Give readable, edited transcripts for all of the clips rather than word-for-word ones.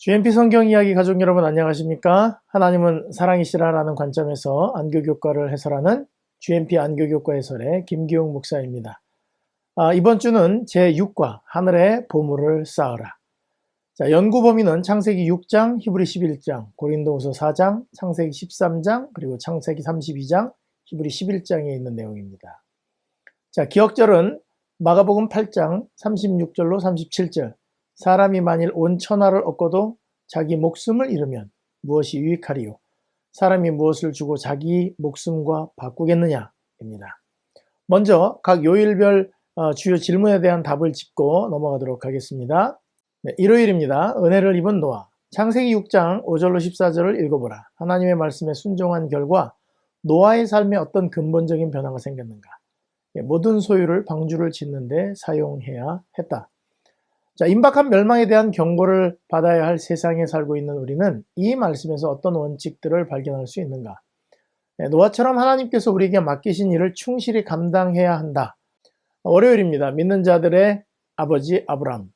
GMP 성경 이야기 가족 여러분 안녕하십니까? 하나님은 사랑이시라라는 관점에서 안교교과를 해설하는 GMP 안교교과 해설의 김기용 목사입니다. 이번 주는 제6과 하늘의 보물을 쌓으라. 자, 연구 범위는 창세기 6장, 히브리 11장, 고린도후서 4장, 창세기 13장, 그리고 창세기 32장, 히브리 11장에 있는 내용입니다. 자, 기억절은 마가복음 8장 36절로 37절. 사람이 만일 온 천하를 얻고도 자기 목숨을 잃으면 무엇이 유익하리요? 사람이 무엇을 주고 자기 목숨과 바꾸겠느냐? 입니다. 먼저 각 요일별 주요 질문에 대한 답을 짚고 넘어가도록 하겠습니다. 네, 일요일입니다. 은혜를 입은 노아. 창세기 6장 5절로 14절을 읽어보라. 하나님의 말씀에 순종한 결과 노아의 삶에 어떤 근본적인 변화가 생겼는가? 모든 소유를 방주를 짓는 데 사용해야 했다. 자, 임박한 멸망에 대한 경고를 받아야 할 세상에 살고 있는 우리는 이 말씀에서 어떤 원칙들을 발견할 수 있는가? 노아처럼 하나님께서 우리에게 맡기신 일을 충실히 감당해야 한다. 월요일입니다. 믿는 자들의 아버지 아브람.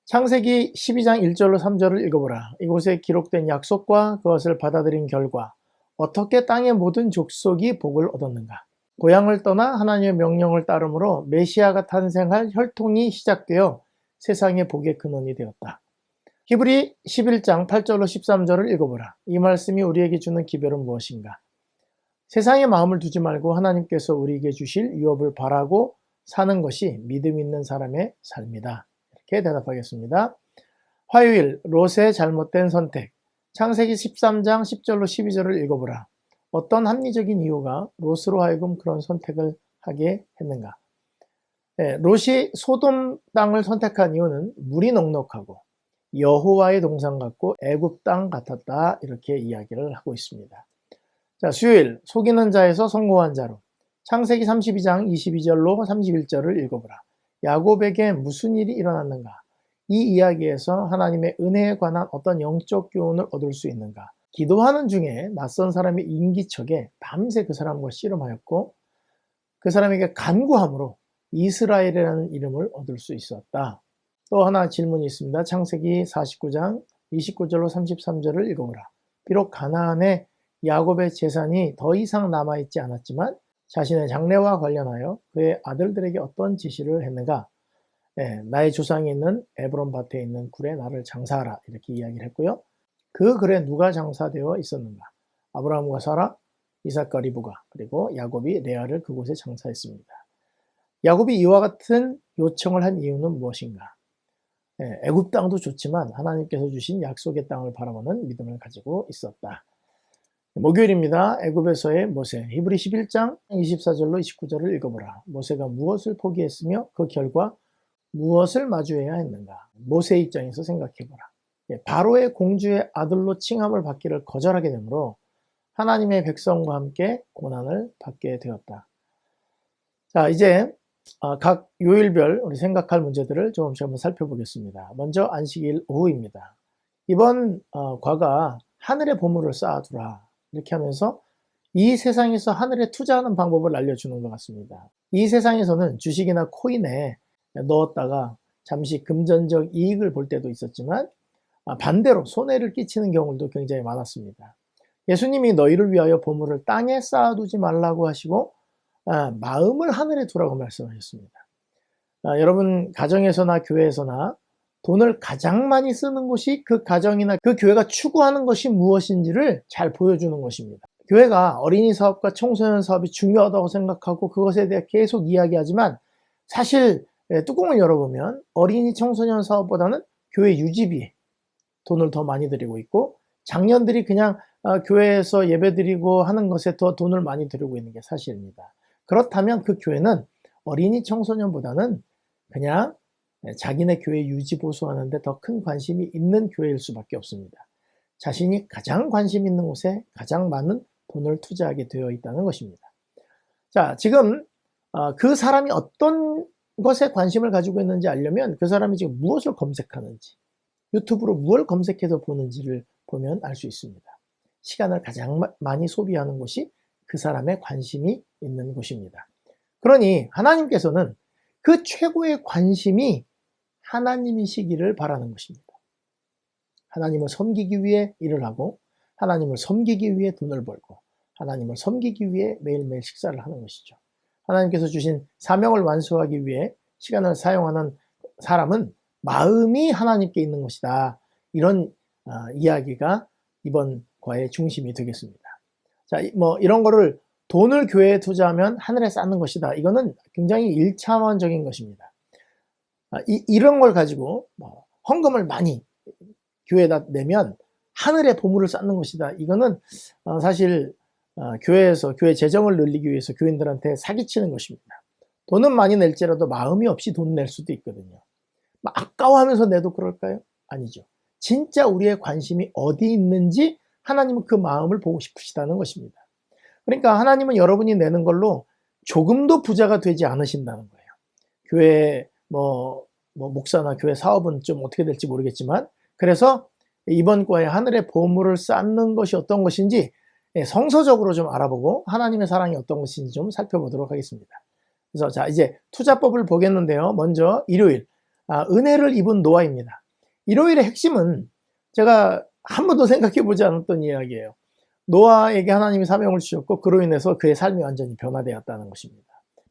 창세기 12장 1절로 3절을 읽어보라. 이곳에 기록된 약속과 그것을 받아들인 결과 어떻게 땅의 모든 족속이 복을 얻었는가? 고향을 떠나 하나님의 명령을 따름으로 메시아가 탄생할 혈통이 시작되어 세상의 복의 근원이 되었다. 히브리 11장 8절로 13절을 읽어보라. 이 말씀이 우리에게 주는 기별은 무엇인가? 세상에 마음을 두지 말고 하나님께서 우리에게 주실 유업을 바라고 사는 것이 믿음 있는 사람의 삶이다. 이렇게 대답하겠습니다. 화요일, 롯의 잘못된 선택. 창세기 13장 10절로 12절을 읽어보라. 어떤 합리적인 이유가 롯으로 하여금 그런 선택을 하게 했는가? 롯이 소돔 땅을 선택한 이유는 물이 넉넉하고 여호와의 동산 같고 애굽 땅 같았다, 이렇게 이야기를 하고 있습니다. 자, 수요일, 속이는 자에서 성공한 자로. 창세기 32장 22절로 31절을 읽어보라. 야곱에게 무슨 일이 일어났는가? 이 이야기에서 하나님의 은혜에 관한 어떤 영적 교훈을 얻을 수 있는가? 기도하는 중에 낯선 사람의 인기척에 밤새 그 사람과 씨름하였고 그 사람에게 간구함으로 이스라엘이라는 이름을 얻을 수 있었다. 또 하나 질문이 있습니다. 창세기 49장 29절로 33절을 읽어보라. 비록 가나안에 야곱의 재산이 더 이상 남아있지 않았지만 자신의 장래와 관련하여 그의 아들들에게 어떤 지시를 했는가? 나의 조상이 있는 에브론 밭에 있는 굴에 나를 장사하라, 이렇게 이야기를 했고요. 그 글에 누가 장사되어 있었는가? 아브라함과 사라, 이삭과 리브가, 그리고 야곱이 레아를 그곳에 장사했습니다. 야곱이 이와 같은 요청을 한 이유는 무엇인가? 애굽 땅도 좋지만 하나님께서 주신 약속의 땅을 바라보는 믿음을 가지고 있었다. 목요일입니다. 애굽에서의 모세. 히브리 11장 24절로 29절을 읽어보라. 모세가 무엇을 포기했으며 그 결과 무엇을 마주해야 했는가? 모세 입장에서 생각해보라. 바로의 공주의 아들로 칭함을 받기를 거절하게 되므로 하나님의 백성과 함께 고난을 받게 되었다. 자, 이제 각 요일별 우리 생각할 문제들을 조금씩 한번 살펴보겠습니다. 먼저 안식일 오후입니다. 이번 과가 하늘의 보물을 쌓아두라, 이렇게 하면서 이 세상에서 하늘에 투자하는 방법을 알려주는 것 같습니다. 이 세상에서는 주식이나 코인에 넣었다가 잠시 금전적 이익을 볼 때도 있었지만 반대로 손해를 끼치는 경우도 굉장히 많았습니다. 예수님이 너희를 위하여 보물을 땅에 쌓아두지 말라고 하시고 마음을 하늘에 두라고 말씀하셨습니다. 여러분 가정에서나 교회에서나 돈을 가장 많이 쓰는 곳이 그 가정이나 그 교회가 추구하는 것이 무엇인지를 잘 보여주는 것입니다. 교회가 어린이 사업과 청소년 사업이 중요하다고 생각하고 그것에 대해 계속 이야기하지만 사실 뚜껑을 열어보면 어린이 청소년 사업보다는 교회 유지비에 돈을 더 많이 들이고 있고 장년들이 그냥 교회에서 예배드리고 하는 것에 더 돈을 많이 들이고 있는 게 사실입니다. 그렇다면 그 교회는 어린이 청소년보다는 그냥 자기네 교회 유지 보수하는 데 더 큰 관심이 있는 교회일 수밖에 없습니다. 자신이 가장 관심 있는 곳에 가장 많은 돈을 투자하게 되어 있다는 것입니다. 자, 지금 그 사람이 어떤 것에 관심을 가지고 있는지 알려면 그 사람이 지금 무엇을 검색하는지, 유튜브로 무엇을 검색해서 보는지를 보면 알 수 있습니다. 시간을 가장 많이 소비하는 곳이 그 사람의 관심이 있는 곳입니다. 그러니 하나님께서는 그 최고의 관심이 하나님이시기를 바라는 것입니다. 하나님을 섬기기 위해 일을 하고 하나님을 섬기기 위해 돈을 벌고 하나님을 섬기기 위해 매일매일 식사를 하는 것이죠. 하나님께서 주신 사명을 완수하기 위해 시간을 사용하는 사람은 마음이 하나님께 있는 것이다. 이런 이야기가 이번 과의 중심이 되겠습니다. 자, 뭐 이런 거를 돈을 교회에 투자하면 하늘에 쌓는 것이다. 이거는 굉장히 일차원적인 것입니다. 이런 걸 가지고 헌금을 많이 교회에다 내면 하늘에 보물을 쌓는 것이다. 이거는 사실 교회에서 교회 재정을 늘리기 위해서 교인들한테 사기치는 것입니다. 돈은 많이 낼지라도 마음이 없이 돈 낼 수도 있거든요. 아까워하면서 내도 그럴까요? 아니죠. 진짜 우리의 관심이 어디 있는지 하나님은 그 마음을 보고 싶으시다는 것입니다. 그러니까 하나님은 여러분이 내는 걸로 조금도 부자가 되지 않으신다는 거예요. 교회 목사나 교회 사업은 좀 어떻게 될지 모르겠지만, 그래서 이번 과에 하늘의 보물을 쌓는 것이 어떤 것인지 성서적으로 좀 알아보고 하나님의 사랑이 어떤 것인지 좀 살펴보도록 하겠습니다. 그래서 자, 이제 투자법을 보겠는데요. 먼저 일요일, 은혜를 입은 노아입니다. 일요일의 핵심은 제가 한 번도 생각해 보지 않았던 이야기예요. 노아에게 하나님이 사명을 주셨고 그로 인해서 그의 삶이 완전히 변화되었다는 것입니다.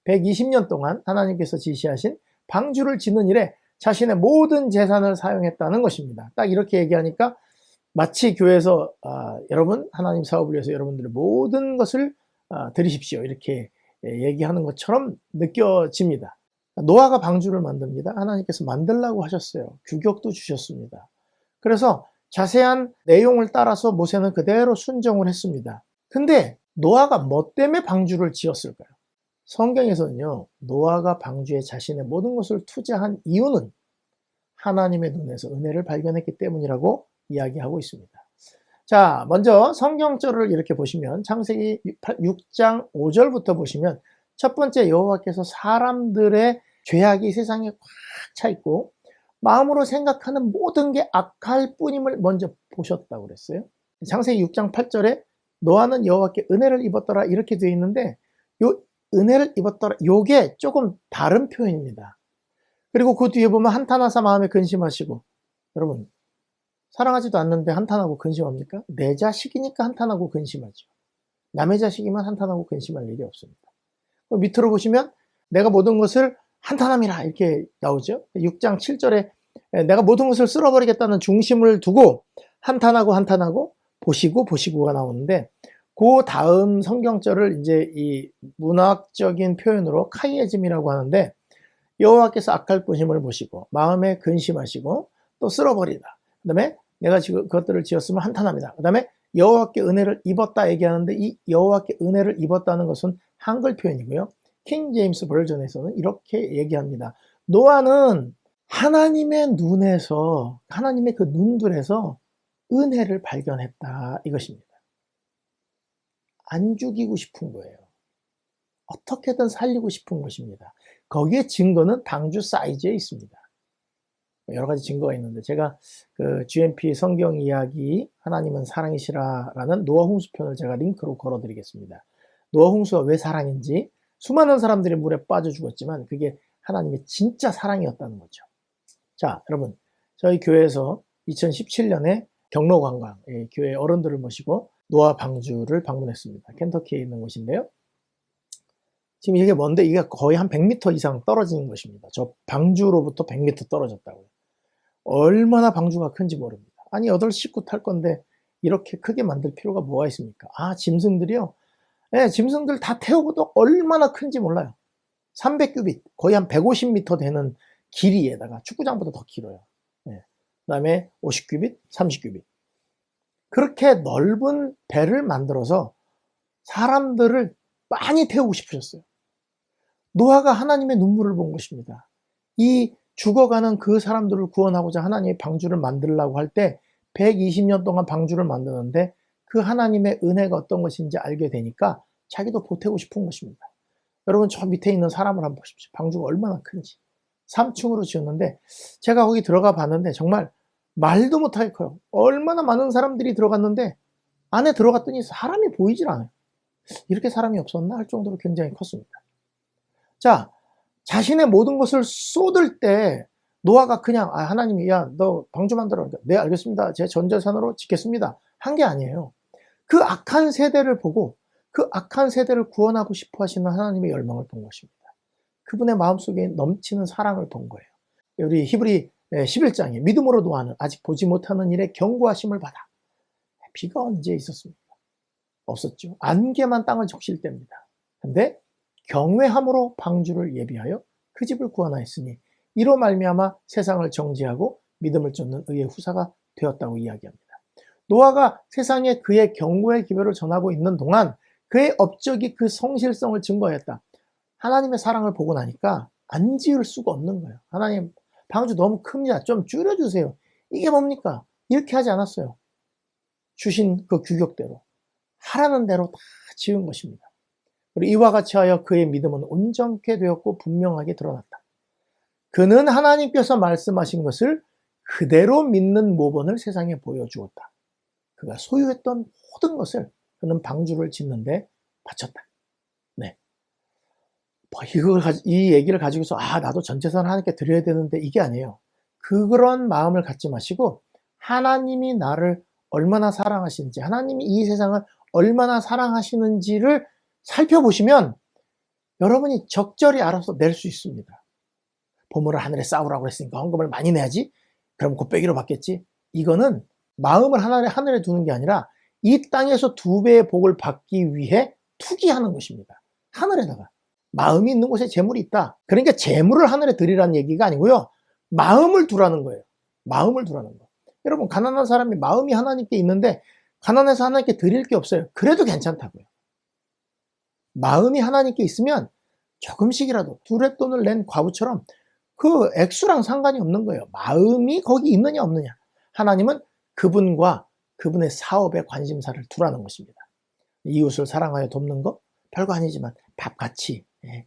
120년 동안 하나님께서 지시하신 방주를 짓는 일에 자신의 모든 재산을 사용했다는 것입니다. 딱 이렇게 얘기하니까 마치 교회에서 여러분 하나님 사업을 위해서 여러분들의 모든 것을 드리십시오 이렇게 얘기하는 것처럼 느껴집니다. 노아가 방주를 만듭니다. 하나님께서 만들라고 하셨어요. 규격도 주셨습니다. 그래서 자세한 내용을 따라서 모세는 그대로 순종을 했습니다. 근데 노아가 뭐 때문에 방주를 지었을까요? 성경에서는요, 노아가 방주에 자신의 모든 것을 투자한 이유는 하나님의 눈에서 은혜를 발견했기 때문이라고 이야기하고 있습니다. 자, 먼저 성경절을 이렇게 보시면 창세기 6장 5절부터 보시면 첫 번째, 여호와께서 사람들의 죄악이 세상에 꽉 차 있고 마음으로 생각하는 모든 게 악할 뿐임을 먼저 보셨다고 그랬어요. 창세기 6장 8절에 노아는 여호와께 은혜를 입었더라 이렇게 되어 있는데, 요 은혜를 입었더라 요게 조금 다른 표현입니다. 그리고 그 뒤에 보면 한탄하사 마음에 근심하시고, 여러분 사랑하지도 않는데 한탄하고 근심합니까? 내 자식이니까 한탄하고 근심하죠. 남의 자식이면 한탄하고 근심할 일이 없습니다. 밑으로 보시면 내가 모든 것을 한탄함이라 이렇게 나오죠. 6장 7절에 내가 모든 것을 쓸어버리겠다는 중심을 두고 한탄하고 보시고가 나오는데, 그 다음 성경절을 이제 이 문학적인 표현으로 카이에즘이라고 하는데, 여호와께서 악할 뿐임을 보시고 마음에 근심하시고 또 쓸어버리다. 그 다음에 내가 지금 그것들을 지었으면 한탄합니다. 그 다음에 여호와께 은혜를 입었다 얘기하는데, 이 여호와께 은혜를 입었다는 것은 한글 표현이고요. 킹 제임스 버전에서는 이렇게 얘기합니다. 노아는 하나님의 눈에서, 하나님의 그 눈들에서 은혜를 발견했다 이것입니다. 안 죽이고 싶은 거예요. 어떻게든 살리고 싶은 것입니다. 거기에 증거는 방주 사이즈에 있습니다. 여러 가지 증거가 있는데, 제가 그 GMP 성경 이야기 하나님은 사랑이시라라는 노아 홍수편을 제가 링크로 걸어드리겠습니다. 노아 홍수가 왜 사랑인지, 수많은 사람들이 물에 빠져 죽었지만 그게 하나님의 진짜 사랑이었다는 거죠. 자, 여러분, 저희 교회에서 2017년에 경로 관광, 교회 어른들을 모시고 노아 방주를 방문했습니다. 켄터키에 있는 곳인데요. 지금 이게 뭔데, 이게 거의 한 100m 이상 떨어지는 것입니다. 저 방주로부터 100m 떨어졌다고요. 얼마나 방주가 큰지 모릅니다. 아니 8식구 탈 건데 이렇게 크게 만들 필요가 뭐가 있습니까? 짐승들이요. 네, 짐승들 다 태우고도 얼마나 큰지 몰라요. 300규빗, 거의 한 150m 되는 길이에다가 축구장보다 더 길어요. 네. 그 다음에 50규빗, 30규빗. 그렇게 넓은 배를 만들어서 사람들을 많이 태우고 싶으셨어요. 노아가 하나님의 눈물을 본 것입니다. 이 죽어가는 그 사람들을 구원하고자 하나님의 방주를 만들려고 할 때 120년 동안 방주를 만드는데 그 하나님의 은혜가 어떤 것인지 알게 되니까 자기도 보태고 싶은 것입니다. 여러분 저 밑에 있는 사람을 한번 보십시오. 방주가 얼마나 큰지. 3층으로 지었는데 제가 거기 들어가 봤는데 정말 말도 못하게 커요. 얼마나 많은 사람들이 들어갔는데 안에 들어갔더니 사람이 보이질 않아요. 이렇게 사람이 없었나 할 정도로 굉장히 컸습니다. 자, 자신의 모든 것을 쏟을 때 노아가 그냥 하나님이 야 너 방주 만들어. 네 알겠습니다. 제 전 재산으로 짓겠습니다. 한 게 아니에요. 그 악한 세대를 보고 그 악한 세대를 구원하고 싶어 하시는 하나님의 열망을 본 것입니다. 그분의 마음속에 넘치는 사랑을 본 거예요. 우리 히브리 11장에 믿음으로 노아는 아직 보지 못하는 일에 경고하심을 받아. 비가 언제 있었습니까? 없었죠. 안개만 땅을 적실 때입니다. 근데 경외함으로 방주를 예비하여 그 집을 구원하였으니 이로 말미암아 세상을 정죄하고 믿음을 쫓는 의의 후사가 되었다고 이야기합니다. 노아가 세상에 그의 경고의 기별을 전하고 있는 동안 그의 업적이 그 성실성을 증거했다. 하나님의 사랑을 보고 나니까 안 지을 수가 없는 거예요. 하나님 방주 너무 큽니다. 좀 줄여주세요. 이게 뭡니까? 이렇게 하지 않았어요. 주신 그 규격대로 하라는 대로 다 지은 것입니다. 그리고 이와 같이 하여 그의 믿음은 온전케 되었고 분명하게 드러났다. 그는 하나님께서 말씀하신 것을 그대로 믿는 모범을 세상에 보여주었다. 그가 소유했던 모든 것을 그는 방주를 짓는데 바쳤다. 네. 이 얘기를 가지고서 나도 전 재산을 하나님께 드려야 되는데 이게 아니에요. 그런 마음을 갖지 마시고 하나님이 나를 얼마나 사랑하시는지, 하나님이 이 세상을 얼마나 사랑하시는지를 살펴보시면 여러분이 적절히 알아서 낼 수 있습니다. 보물을 하늘에 쌓으라고 했으니까 헌금을 많이 내야지? 그럼 곱빼기로 받겠지? 이거는 마음을 하늘에 두는 게 아니라 이 땅에서 2배의 복을 받기 위해 투기하는 것입니다. 하늘에다가. 마음이 있는 곳에 재물이 있다. 그러니까 재물을 하늘에 드리라는 얘기가 아니고요. 마음을 두라는 거예요. 마음을 두라는 거. 여러분 가난한 사람이 마음이 하나님께 있는데 가난해서 하나님께 드릴 게 없어요. 그래도 괜찮다고요. 마음이 하나님께 있으면 조금씩이라도 두렛돈을 낸 과부처럼 그 액수랑 상관이 없는 거예요. 마음이 거기 있느냐 없느냐. 하나님은 그분과 그분의 사업에 관심사를 두라는 것입니다. 이웃을 사랑하여 돕는 거 별거 아니지만 밥 같이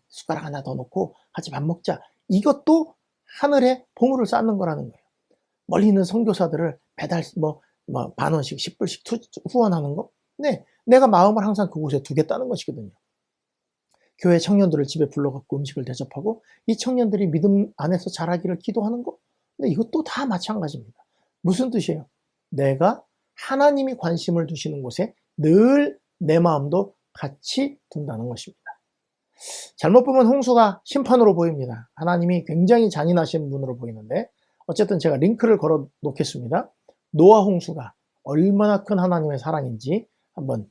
숟가락 하나 더 넣고 같이 밥 먹자. 이것도 하늘에 보물을 쌓는 거라는 거예요. 멀리 있는 선교사들을 배달 반 원씩 10불씩 후원하는 거. 네, 내가 마음을 항상 그곳에 두겠다는 것이거든요. 교회 청년들을 집에 불러갖고 음식을 대접하고 이 청년들이 믿음 안에서 자라기를 기도하는 거. 근데 이것도 다 마찬가지입니다. 무슨 뜻이에요? 내가 하나님이 관심을 두시는 곳에 늘 내 마음도 같이 둔다는 것입니다. 잘못 보면 홍수가 심판으로 보입니다. 하나님이 굉장히 잔인하신 분으로 보이는데 어쨌든 제가 링크를 걸어 놓겠습니다. 노아 홍수가 얼마나 큰 하나님의 사랑인지 한번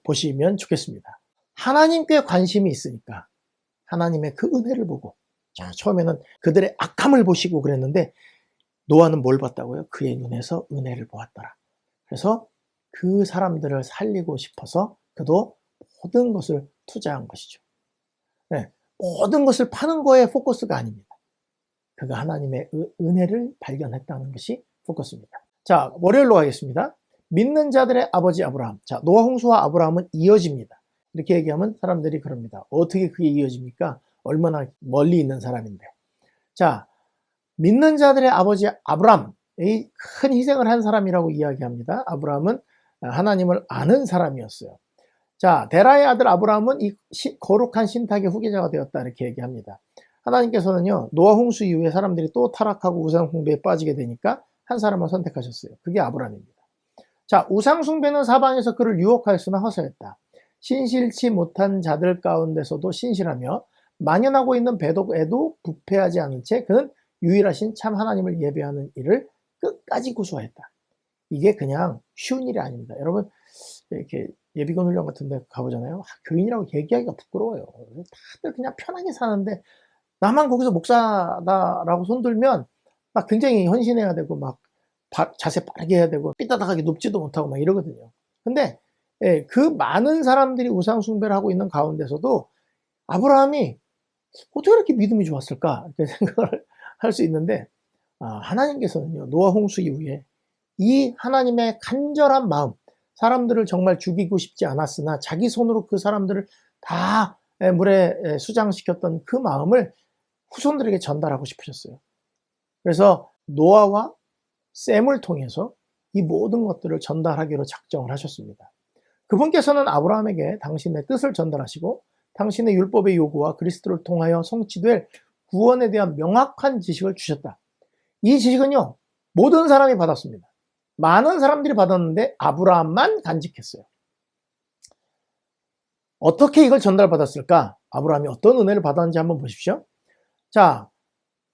보시면 좋겠습니다. 하나님께 관심이 있으니까 하나님의 그 은혜를 보고 처음에는 그들의 악함을 보시고 그랬는데 노아는 뭘 봤다고요? 그의 눈에서 은혜를 보았더라. 그래서 그 사람들을 살리고 싶어서 그도 모든 것을 투자한 것이죠. 네, 모든 것을 파는 거에 포커스가 아닙니다. 그가 하나님의 은혜를 발견했다는 것이 포커스입니다. 자, 월요일로 가겠습니다. 믿는 자들의 아버지 아브라함. 자, 노아 홍수와 아브라함은 이어집니다. 이렇게 얘기하면 사람들이 그럽니다. 어떻게 그게 이어집니까? 얼마나 멀리 있는 사람인데. 자, 믿는 자들의 아버지 아브라함, 이 큰 희생을 한 사람이라고 이야기합니다. 아브라함은 하나님을 아는 사람이었어요. 자, 데라의 아들 아브라함은 이 거룩한 신탁의 후계자가 되었다 이렇게 얘기합니다. 하나님께서는요, 노아 홍수 이후에 사람들이 또 타락하고 우상 숭배에 빠지게 되니까 한 사람을 선택하셨어요. 그게 아브라함입니다. 자, 우상 숭배는 사방에서 그를 유혹하였으나 허사했다. 신실치 못한 자들 가운데서도 신실하며 만연하고 있는 배독에도 부패하지 않은 채 그는 유일하신 참 하나님을 예배하는 일을 끝까지 구수하였다. 이게 그냥 쉬운 일이 아닙니다. 여러분 이렇게 예비군 훈련 같은 데 가보잖아요. 교인이라고 얘기하기가 부끄러워요. 다들 그냥 편하게 사는데 나만 거기서 목사다라고 손들면 막 굉장히 헌신해야 되고 막 자세 빠르게 해야 되고 삐딱하게 눕지도 못하고 막 이러거든요. 근데 그 많은 사람들이 우상 숭배를 하고 있는 가운데서도 아브라함이 어떻게 이렇게 믿음이 좋았을까 이렇게 생각을 할 수 있는데 하나님께서는요, 노아 홍수 이후에 이 하나님의 간절한 마음, 사람들을 정말 죽이고 싶지 않았으나 자기 손으로 그 사람들을 다 물에 수장시켰던 그 마음을 후손들에게 전달하고 싶으셨어요. 그래서 노아와 셈을 통해서 이 모든 것들을 전달하기로 작정을 하셨습니다. 그분께서는 아브라함에게 당신의 뜻을 전달하시고 당신의 율법의 요구와 그리스도를 통하여 성취될 구원에 대한 명확한 지식을 주셨다. 이 지식은요, 모든 사람이 받았습니다. 많은 사람들이 받았는데 아브라함만 간직했어요. 어떻게 이걸 전달받았을까? 아브라함이 어떤 은혜를 받았는지 한번 보십시오. 자,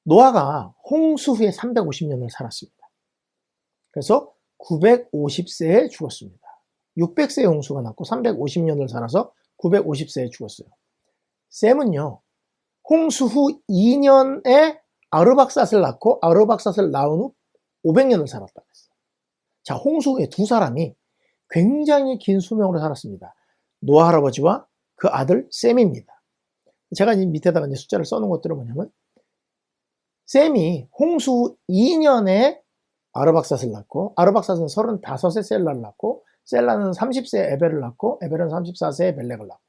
노아가 홍수 후에 350년을 살았습니다. 그래서 950세에 죽었습니다. 600세에 홍수가 났고 350년을 살아서 950세에 죽었어요. 셈은요, 홍수 후 2년에 아르박삿을 낳고 아르박삿을 낳은 후 500년을 살았다고 했어요. 자, 홍수 후에 두 사람이 굉장히 긴 수명으로 살았습니다. 노아 할아버지와 그 아들 셈입니다. 제가 이 밑에다가 이제 숫자를 써놓은 것들은 뭐냐면, 셈이 홍수 후 2년에 아르박삿을 낳고, 아르박삿은 35세 셀라를 낳고, 셀라는 30세에 에벨을 낳고, 에벨은 34세에 벨렉을 낳고,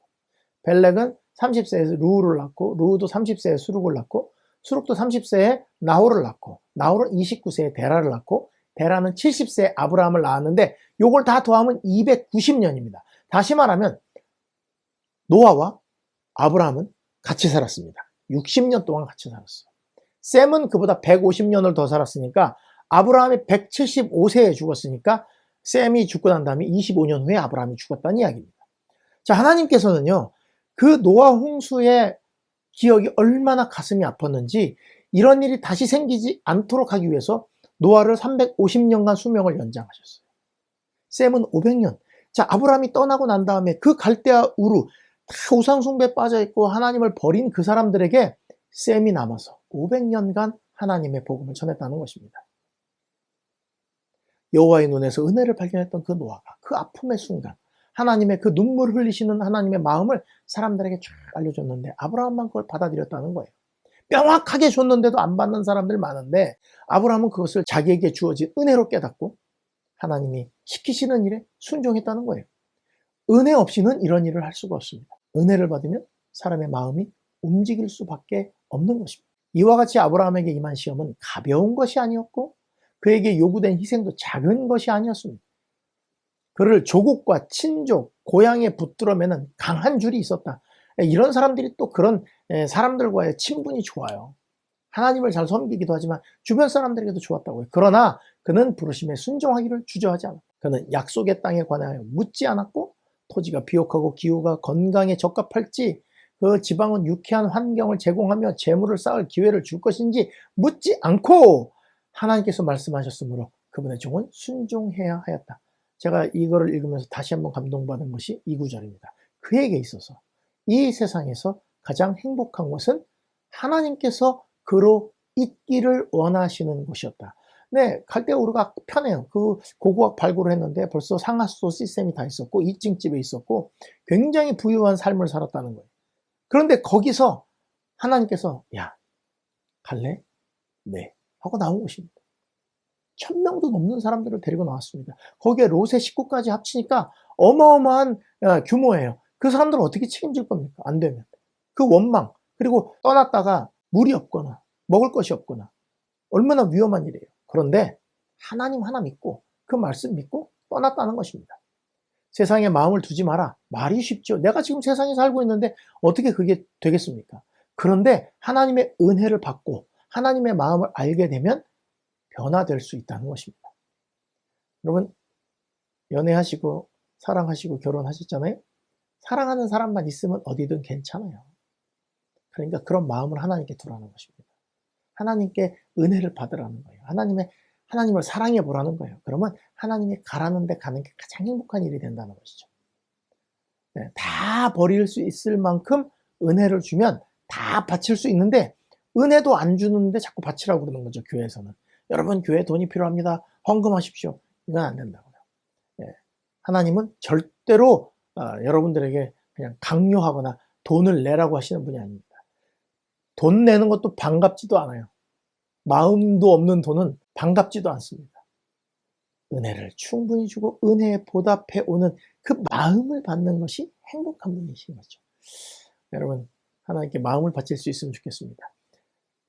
벨렉은 30세에 루우를 낳고, 루우도 30세에 수룩을 낳고, 수룩도 30세에 나홀을 낳고, 나홀은 29세에 데라를 낳고, 데라는 70세에 아브라함을 낳았는데, 요걸 다 더하면 290년입니다. 다시 말하면 노아와 아브라함은 같이 살았습니다. 60년 동안 같이 살았어요. 셈은 그보다 150년을 더 살았으니까, 아브라함이 175세에 죽었으니까 셈이 죽고 난 다음에 25년 후에 아브라함이 죽었다는 이야기입니다. 자, 하나님께서는요, 그 노아 홍수의 기억이 얼마나 가슴이 아팠는지 이런 일이 다시 생기지 않도록 하기 위해서 노아를 350년간 수명을 연장하셨어요. 셈은 500년. 자, 아브라함이 떠나고 난 다음에 그 갈대아 우루 다 우상숭배에 빠져있고 하나님을 버린 그 사람들에게 셈이 남아서 500년간 하나님의 복음을 전했다는 것입니다. 여호와의 눈에서 은혜를 발견했던 그 노아가 그 아픔의 순간 하나님의 그 눈물을 흘리시는 하나님의 마음을 사람들에게 쫙 알려줬는데 아브라함만 그걸 받아들였다는 거예요. 명확하게 줬는데도 안 받는 사람들 많은데 아브라함은 그것을 자기에게 주어진 은혜로 깨닫고 하나님이 시키시는 일에 순종했다는 거예요. 은혜 없이는 이런 일을 할 수가 없습니다. 은혜를 받으면 사람의 마음이 움직일 수밖에 없는 것입니다. 이와 같이 아브라함에게 임한 시험은 가벼운 것이 아니었고 그에게 요구된 희생도 작은 것이 아니었습니다. 그를 조국과 친족, 고향에 붙들어매는 강한 줄이 있었다. 이런 사람들이 또 그런 사람들과의 친분이 좋아요. 하나님을 잘 섬기기도 하지만 주변 사람들에게도 좋았다고요. 그러나 그는 부르심에 순종하기를 주저하지 않았다. 그는 약속의 땅에 관하여 묻지 않았고 토지가 비옥하고 기후가 건강에 적합할지 그 지방은 유쾌한 환경을 제공하며 재물을 쌓을 기회를 줄 것인지 묻지 않고 하나님께서 말씀하셨으므로 그분의 종은 순종해야 하였다. 제가 이거를 읽으면서 다시 한번 감동받은 것이 이 구절입니다. 그에게 있어서 이 세상에서 가장 행복한 것은 하나님께서 그로 있기를 원하시는 것이었다. 네, 갈대아 우르가 편해요. 그 고고학 발굴을 했는데 벌써 상하수도 시스템이 다 있었고 2층 집에 있었고 굉장히 부유한 삶을 살았다는 거예요. 그런데 거기서 하나님께서 야, 갈래? 네. 하고 나온 것입니다. 1000명도 넘는 사람들을 데리고 나왔습니다. 거기에 롯의 식구까지 합치니까 어마어마한 규모예요. 그 사람들은 어떻게 책임질 겁니까? 안 되면. 그 원망, 그리고 떠났다가 물이 없거나 먹을 것이 없거나 얼마나 위험한 일이에요. 그런데 하나님 하나 믿고 그 말씀 믿고 떠났다는 것입니다. 세상에 마음을 두지 마라. 말이 쉽죠. 내가 지금 세상에 살고 있는데 어떻게 그게 되겠습니까? 그런데 하나님의 은혜를 받고 하나님의 마음을 알게 되면 변화될 수 있다는 것입니다. 여러분, 연애하시고 사랑하시고 결혼하셨잖아요. 사랑하는 사람만 있으면 어디든 괜찮아요. 그러니까 그런 마음을 하나님께 두라는 것입니다. 하나님께 은혜를 받으라는 거예요. 하나님을 사랑해 보라는 거예요. 그러면 하나님이 가라는 데 가는 게 가장 행복한 일이 된다는 것이죠. 네, 다 버릴 수 있을 만큼 은혜를 주면 다 바칠 수 있는데 은혜도 안 주는데 자꾸 바치라고 그러는 거죠. 교회에서는. 여러분 교회 돈이 필요합니다. 헌금하십시오. 이건 안 된다고요. 네, 하나님은 절대로 여러분들에게 그냥 강요하거나 돈을 내라고 하시는 분이 아닙니다. 돈 내는 것도 반갑지도 않아요. 마음도 없는 돈은 반갑지도 않습니다. 은혜를 충분히 주고 은혜에 보답해 오는 그 마음을 받는 것이 행복한 분이신 거죠. 여러분 하나님께 마음을 바칠 수 있으면 좋겠습니다.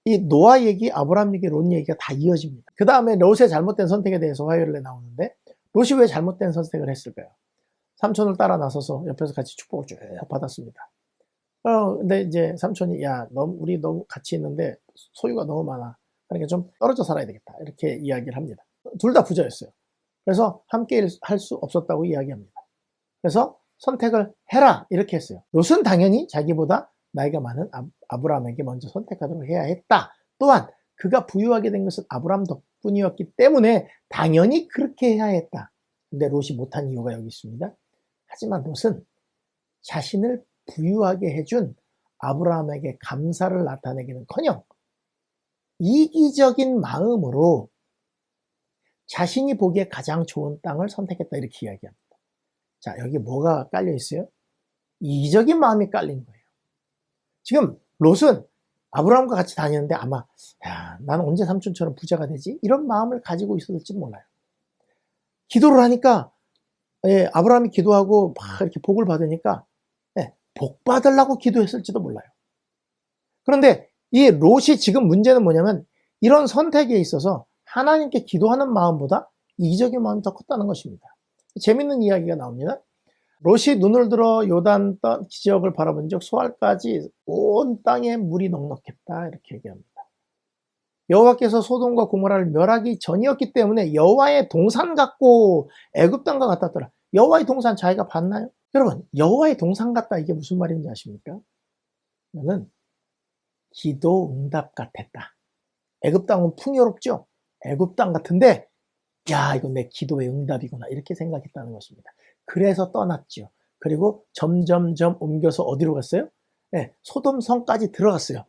이 노아 얘기, 아브라함 얘기, 롯 얘기가 다 이어집니다. 그 다음에 롯의 잘못된 선택에 대해서 화요일에 나오는데 롯이 왜 잘못된 선택을 했을까요? 삼촌을 따라 나서서 옆에서 같이 축복을 쭉 받았습니다. 근데 이제 삼촌이 야, 우리 너무 같이 있는데 소유가 너무 많아. 그러니까 좀 떨어져 살아야 되겠다. 이렇게 이야기를 합니다. 둘 다 부자였어요. 그래서 함께 할 수 없었다고 이야기합니다. 그래서 선택을 해라 이렇게 했어요. 롯은 당연히 자기보다 나이가 많은 아브라함에게 먼저 선택하도록 해야 했다. 또한 그가 부유하게 된 것은 아브라함 덕분이었기 때문에 당연히 그렇게 해야 했다. 근데 롯이 못한 이유가 여기 있습니다. 하지만 롯은 자신을 부유하게 해준 아브라함에게 감사를 나타내기는커녕 이기적인 마음으로 자신이 보기에 가장 좋은 땅을 선택했다 이렇게 이야기합니다. 자, 여기 뭐가 깔려 있어요? 이기적인 마음이 깔린 거예요. 지금 롯은 아브라함과 같이 다니는데 아마 나는 언제 삼촌처럼 부자가 되지? 이런 마음을 가지고 있었을지 몰라요. 기도를 하니까 아브라함이 기도하고 막 이렇게 복을 받으니까 복 받으려고 기도했을지도 몰라요. 그런데 이 롯이 지금 문제는 뭐냐면 이런 선택에 있어서 하나님께 기도하는 마음보다 이기적인 마음이 더 컸다는 것입니다. 재밌는 이야기가 나옵니다. 롯이 눈을 들어 요단 지역을 바라본 적 소알까지 온 땅에 물이 넉넉했다 이렇게 얘기합니다. 여호와께서 소돔과 고모라를 멸하기 전이었기 때문에 여호와의 동산 같고 애굽 땅과 같았더라. 여호와의 동산 자기가 봤나요? 여러분, 여호와의 동산 같다 이게 무슨 말인지 아십니까? 이거는 기도 응답 같았다. 애굽 땅은 풍요롭죠? 애굽 땅 같은데 야, 이건 내 기도의 응답이구나 이렇게 생각했다는 것입니다. 그래서 떠났죠. 그리고 점점점 옮겨서 어디로 갔어요? 소돔성까지 들어갔어요.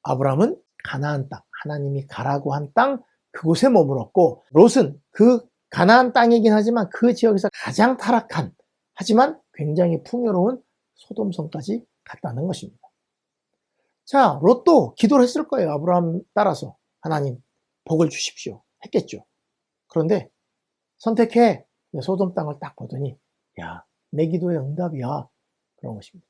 아브라함은 가나안 땅, 하나님이 가라고 한 땅 그곳에 머물었고 롯은 그 가나안 땅이긴 하지만 그 지역에서 가장 타락한 하지만 굉장히 풍요로운 소돔성까지 갔다는 것입니다. 자, 롯도 기도를 했을 거예요. 아브라함 따라서 하나님 복을 주십시오 했겠죠. 그런데 선택해 소돔 땅을 딱 보더니 야, 내 기도의 응답이야 그런 것입니다.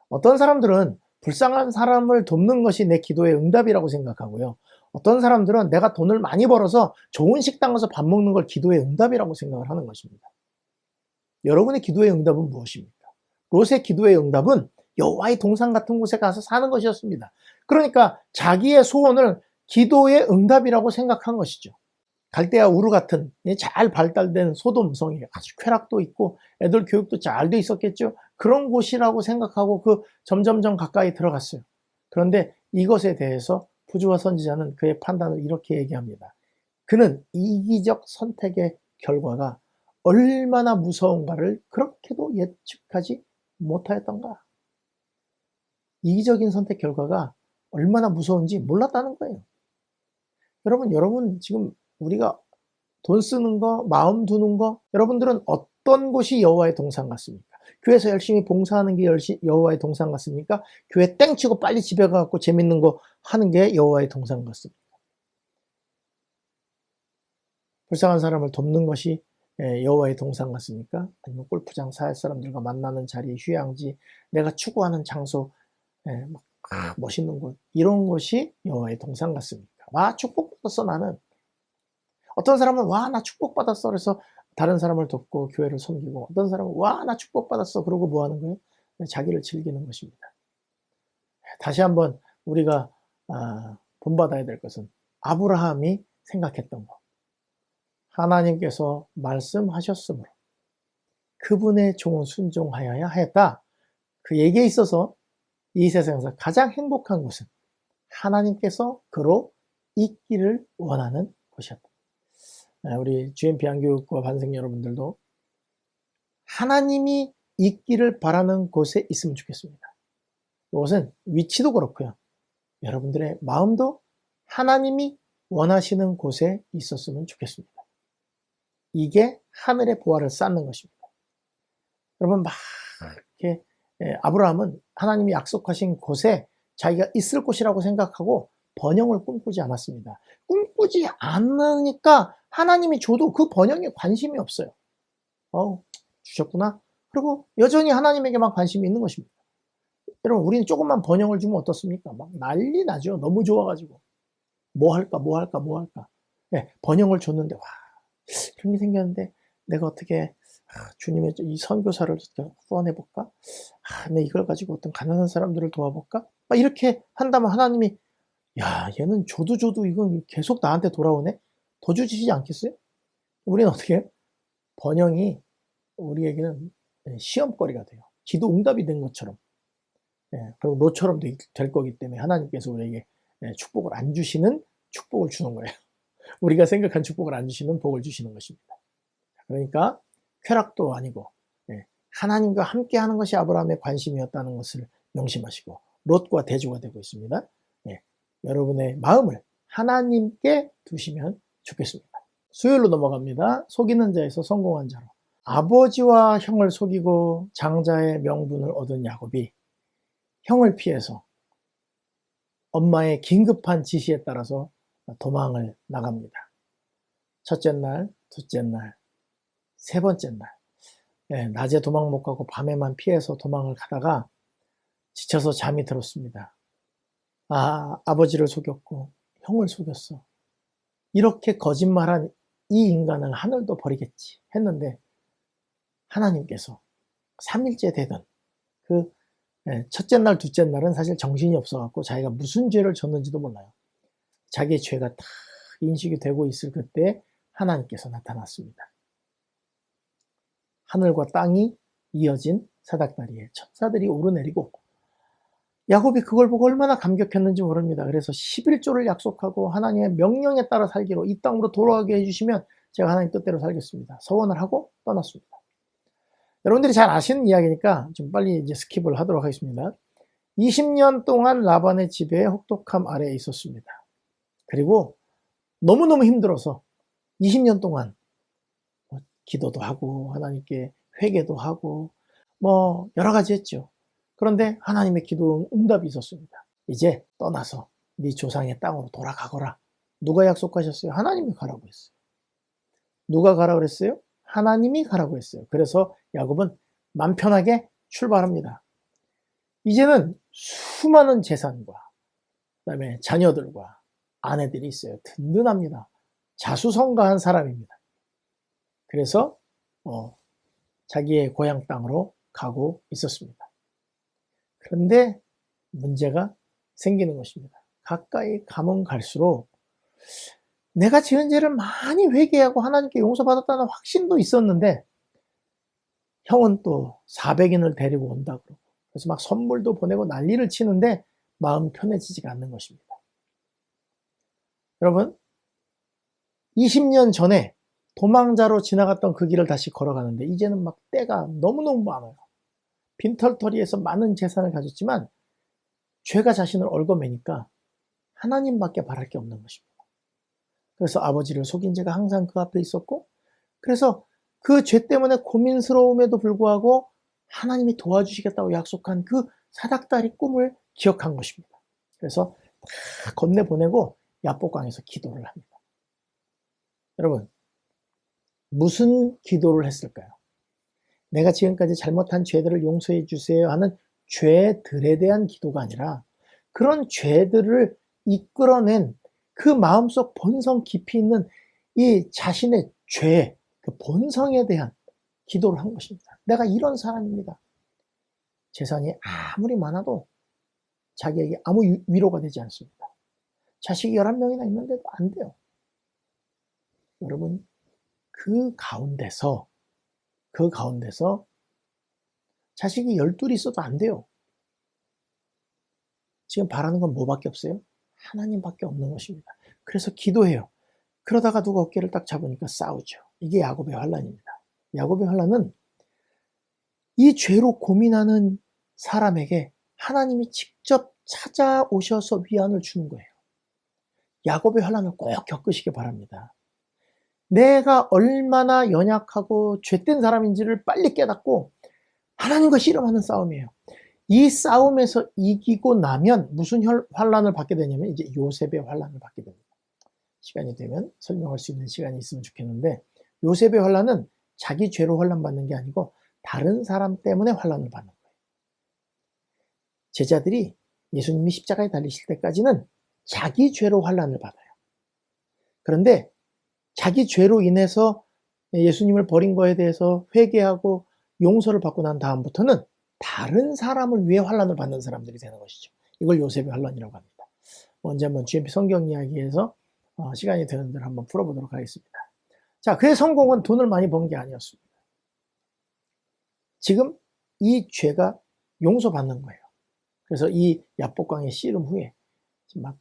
어떤 사람들은 불쌍한 사람을 돕는 것이 내 기도의 응답이라고 생각하고요. 어떤 사람들은 내가 돈을 많이 벌어서 좋은 식당 가서 밥 먹는 걸 기도의 응답이라고 생각을 하는 것입니다. 여러분의 기도의 응답은 무엇입니까? 롯의 기도의 응답은 여호와의 동산 같은 곳에 가서 사는 것이었습니다. 그러니까 자기의 소원을 기도의 응답이라고 생각한 것이죠. 갈대아 우르 같은 잘 발달된 소돔성이 아주 쾌락도 있고 애들 교육도 잘 돼 있었겠죠. 그런 곳이라고 생각하고 그 점점점 가까이 들어갔어요. 그런데 이것에 대해서 부조와 선지자는 그의 판단을 이렇게 얘기합니다. 그는 이기적 선택의 결과가 얼마나 무서운가를 그렇게도 예측하지 못하였던가. 이기적인 선택 결과가 얼마나 무서운지 몰랐다는 거예요. 여러분 지금 우리가 돈 쓰는 거, 마음 두는 거, 여러분들은 어떤 곳이 여호와의 동산 같습니까? 교회에서 열심히 봉사하는 게 여호와의 동산 같습니까? 교회 땡치고 빨리 집에 가서 재밌는 거 하는 게 여호와의 동산 같습니까? 불쌍한 사람을 돕는 것이 여호와의 동산 같습니까? 아니면 골프장 살 사람들과 만나는 자리, 휴양지, 내가 추구하는 장소, 멋있는 곳, 이런 것이 여호와의 동산 같습니까? 와, 축복받았어 나는. 어떤 사람은 와, 나 축복받았어 그래서 다른 사람을 돕고 교회를 섬기고, 어떤 사람은 와, 나 축복받았어 그러고 뭐 하는 거예요? 자기를 즐기는 것입니다. 다시 한번 우리가 본받아야 될 것은 아브라함이 생각했던 것. 하나님께서 말씀하셨으므로 그분의 종은 순종하여야 했다. 그 얘기에 있어서 이 세상에서 가장 행복한 것은 하나님께서 그로 있기를 원하는 것이었다. 우리 GMP 안교육과 반생 여러분들도 하나님이 있기를 바라는 곳에 있으면 좋겠습니다. 이것은 위치도 그렇고요. 여러분들의 마음도 하나님이 원하시는 곳에 있었으면 좋겠습니다. 이게 하늘의 보화를 쌓는 것입니다. 여러분 막 이렇게 아브라함은 하나님이 약속하신 곳에 자기가 있을 곳이라고 생각하고 번영을 꿈꾸지 않았습니다. 꿈꾸지 않으니까 하나님이 줘도 그 번영에 관심이 없어요. 주셨구나. 그리고 여전히 하나님에게만 관심이 있는 것입니다. 여러분 우리는 조금만 번영을 주면 어떻습니까? 막 난리 나죠. 너무 좋아가지고 뭐 할까. 번영을 줬는데 와, 그런 게 생겼는데 내가 어떻게 주님의 이 선교사를 후원해볼까? 내 이걸 가지고 어떤 가난한 사람들을 도와볼까? 막 이렇게 한다면 하나님이 야, 얘는 줘도 이건 계속 나한테 돌아오네? 더 주시지 않겠어요? 우리는 어떻게 해요? 번영이 우리에게는 시험거리가 돼요. 기도 응답이 된 것처럼. 그리고 노처럼 될 거기 때문에 하나님께서 우리에게 축복을 안 주시는 축복을 주는 거예요. 우리가 생각한 축복을 안 주시는 복을 주시는 것입니다. 그러니까 쾌락도 아니고 하나님과 함께 하는 것이 아브라함의 관심이었다는 것을 명심하시고 롯과 대조가 되고 있습니다. 여러분의 마음을 하나님께 두시면 좋겠습니다. 수요일로 넘어갑니다. 속이는 자에서 성공한 자로. 아버지와 형을 속이고 장자의 명분을 얻은 야곱이 형을 피해서 엄마의 긴급한 지시에 따라서 도망을 나갑니다. 첫째 날, 둘째 날, 세 번째 날. 낮에 도망 못 가고 밤에만 피해서 도망을 가다가 지쳐서 잠이 들었습니다. 아버지를 속였고 형을 속였어. 이렇게 거짓말한 이 인간은 하늘도 버리겠지 했는데 하나님께서 3일째 되던 그 첫째 날, 둘째 날은 사실 정신이 없어갖고 자기가 무슨 죄를 졌는지도 몰라요. 자기의 죄가 다 인식이 되고 있을 그때 하나님께서 나타났습니다. 하늘과 땅이 이어진 사닥다리에 천사들이 오르내리고 야곱이 그걸 보고 얼마나 감격했는지 모릅니다. 그래서 11조를 약속하고 하나님의 명령에 따라 살기로 이 땅으로 돌아가게 해주시면 제가 하나님 뜻대로 살겠습니다. 서원을 하고 떠났습니다. 여러분들이 잘 아시는 이야기니까 좀 빨리 이제 스킵을 하도록 하겠습니다. 20년 동안 라반의 지배에 혹독함 아래에 있었습니다. 그리고 너무너무 힘들어서 20년 동안 기도도 하고 하나님께 회개도 하고 뭐 여러 가지 했죠. 그런데 하나님의 기도 응답이 있었습니다. 이제 떠나서 네 조상의 땅으로 돌아가거라. 누가 약속하셨어요? 하나님이 가라고 했어요. 누가 가라고 그랬어요? 하나님이 가라고 했어요. 그래서 야곱은 맘 편하게 출발합니다. 이제는 수많은 재산과 그다음에 자녀들과 아내들이 있어요. 든든합니다. 자수성가한 사람입니다. 그래서 자기의 고향 땅으로 가고 있었습니다. 그런데 문제가 생기는 것입니다. 가까이 가면 갈수록 내가 지은 죄를 많이 회개하고 하나님께 용서받았다는 확신도 있었는데 형은 또 400인을 데리고 온다 그러고 그래서 막 선물도 보내고 난리를 치는데 마음 편해지지가 않는 것입니다. 여러분 20년 전에 도망자로 지나갔던 그 길을 다시 걸어가는데 이제는 막 때가 너무너무 많아요. 빈털터리에서 많은 재산을 가졌지만 죄가 자신을 얽어매니까 하나님밖에 바랄 게 없는 것입니다. 그래서 아버지를 속인 죄가 항상 그 앞에 있었고 그래서 그 죄 때문에 고민스러움에도 불구하고 하나님이 도와주시겠다고 약속한 그 사닥다리 꿈을 기억한 것입니다. 그래서 다 건네보내고 야복강에서 기도를 합니다. 여러분 무슨 기도를 했을까요? 내가 지금까지 잘못한 죄들을 용서해 주세요 하는 죄들에 대한 기도가 아니라 그런 죄들을 이끌어낸 그 마음속 본성 깊이 있는 이 자신의 죄, 그 본성에 대한 기도를 한 것입니다. 내가 이런 사람입니다. 재산이 아무리 많아도 자기에게 아무 위로가 되지 않습니다. 자식이 11명이나 있는데도 안 돼요. 여러분 그 가운데서 자식이 12이 있어도 안 돼요. 지금 바라는 건 뭐밖에 없어요? 하나님밖에 없는 것입니다. 그래서 기도해요. 그러다가 누가 어깨를 딱 잡으니까 싸우죠. 이게 야곱의 환난입니다. 야곱의 환난은 이 죄로 고민하는 사람에게 하나님이 직접 찾아오셔서 위안을 주는 거예요. 야곱의 환난을 꼭 겪으시기 바랍니다. 내가 얼마나 연약하고 죄된 사람인지를 빨리 깨닫고 하나님과 씨름하는 싸움이에요. 이 싸움에서 이기고 나면 무슨 환난을 받게 되냐면 이제 요셉의 환난을 받게 됩니다. 시간이 되면 설명할 수 있는 시간이 있으면 좋겠는데 요셉의 환난은 자기 죄로 환난 받는 게 아니고 다른 사람 때문에 환난을 받는 거예요. 제자들이 예수님이 십자가에 달리실 때까지는 자기 죄로 환난을 받아요. 그런데 자기 죄로 인해서 예수님을 버린 거에 대해서 회개하고 용서를 받고 난 다음부터는 다른 사람을 위해 환난을 받는 사람들이 되는 것이죠. 이걸 요셉의 환난이라고 합니다. 언제 한번 GMP 성경 이야기에서 시간이 되는 대로 한번 풀어보도록 하겠습니다. 자, 그의 성공은 돈을 많이 번 게 아니었습니다. 지금 이 죄가 용서받는 거예요. 그래서 이 야복강의 씨름 후에 막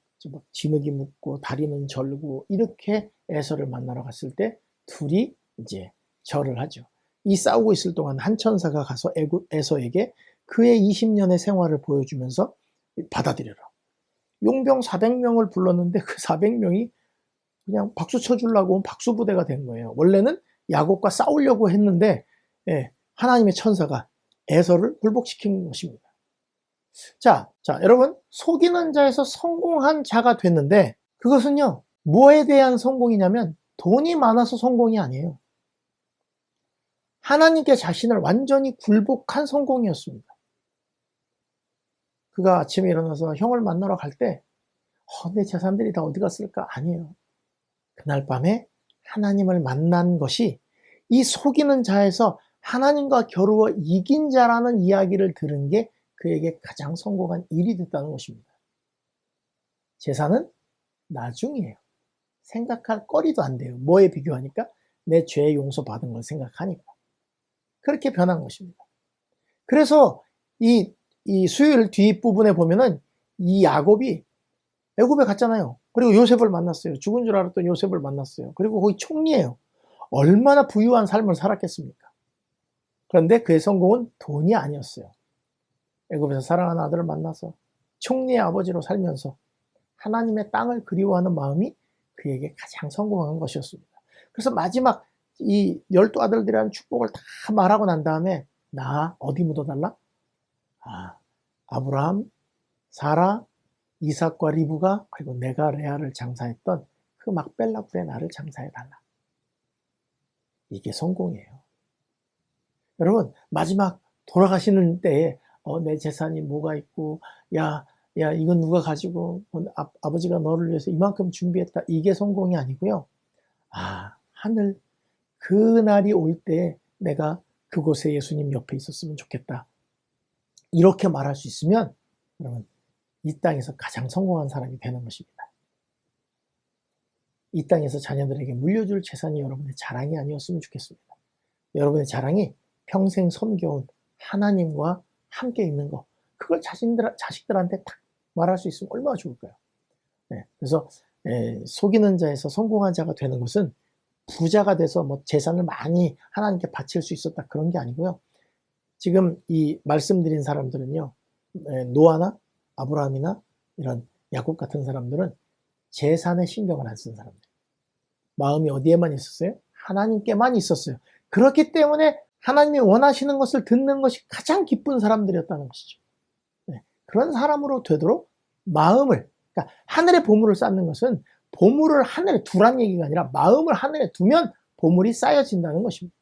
진흙이 묻고 다리는 절고 이렇게 에서를 만나러 갔을 때 둘이 이제 절을 하죠. 이 싸우고 있을 동안 한 천사가 가서 에서에게 그의 20년의 생활을 보여주면서 받아들여라. 용병 400명을 불렀는데 그 400명이 그냥 박수 쳐주려고 박수부대가 된 거예요. 원래는 야곱과 싸우려고 했는데 하나님의 천사가 에서를 굴복시킨 것입니다. 자, 여러분, 속이는 자에서 성공한 자가 됐는데 그것은요, 뭐에 대한 성공이냐면 돈이 많아서 성공이 아니에요. 하나님께 자신을 완전히 굴복한 성공이었습니다. 그가 아침에 일어나서 형을 만나러 갈 때 내 재산들이 다 어디 갔을까? 아니에요. 그날 밤에 하나님을 만난 것이 이 속이는 자에서 하나님과 겨루어 이긴 자라는 이야기를 들은 게 그에게 가장 성공한 일이 됐다는 것입니다. 재산은 나중이에요. 생각할 거리도 안 돼요. 뭐에 비교하니까? 내 죄 용서받은 걸 생각하니까. 그렇게 변한 것입니다. 그래서 이 수요일 뒷부분에 보면은 이 야곱이 애굽에 갔잖아요. 그리고 요셉을 만났어요. 죽은 줄 알았던 요셉을 만났어요. 그리고 거기 총리예요. 얼마나 부유한 삶을 살았겠습니까? 그런데 그의 성공은 돈이 아니었어요. 애굽에서 사랑하는 아들을 만나서 총리의 아버지로 살면서 하나님의 땅을 그리워하는 마음이 그에게 가장 성공한 것이었습니다. 그래서 마지막 이 12 아들들이라는 축복을 다 말하고 난 다음에 나 어디 묻어달라? 아브라함, 사라, 이삭과 리브가 그리고 내가 레아를 장사했던 그 막벨라 굴에 나를 장사해달라. 이게 성공이에요. 여러분, 마지막 돌아가시는 때에 내 재산이 뭐가 있고 야 이건 누가 가지고 아버지가 너를 위해서 이만큼 준비했다. 이게 성공이 아니고요. 하늘 그날이 올 때 내가 그곳에 예수님 옆에 있었으면 좋겠다. 이렇게 말할 수 있으면 여러분 이 땅에서 가장 성공한 사람이 되는 것입니다. 이 땅에서 자녀들에게 물려줄 재산이 여러분의 자랑이 아니었으면 좋겠습니다. 여러분의 자랑이 평생 섬겨온 하나님과 함께 있는 거, 그걸 자식들한테 딱 말할 수 있으면 얼마나 좋을까요? 그래서 속이는 자에서 성공한 자가 되는 것은 부자가 돼서 뭐 재산을 많이 하나님께 바칠 수 있었다 그런 게 아니고요. 지금 이 말씀드린 사람들은요, 노아나 아브라함이나 이런 야곱 같은 사람들은 재산에 신경을 안 쓴 사람들. 마음이 어디에만 있었어요? 하나님께만 있었어요. 그렇기 때문에 하나님이 원하시는 것을 듣는 것이 가장 기쁜 사람들이었다는 것이죠. 그런 사람으로 되도록 마음을, 그러니까 하늘의 보물을 쌓는 것은 보물을 하늘에 두란 얘기가 아니라 마음을 하늘에 두면 보물이 쌓여진다는 것입니다.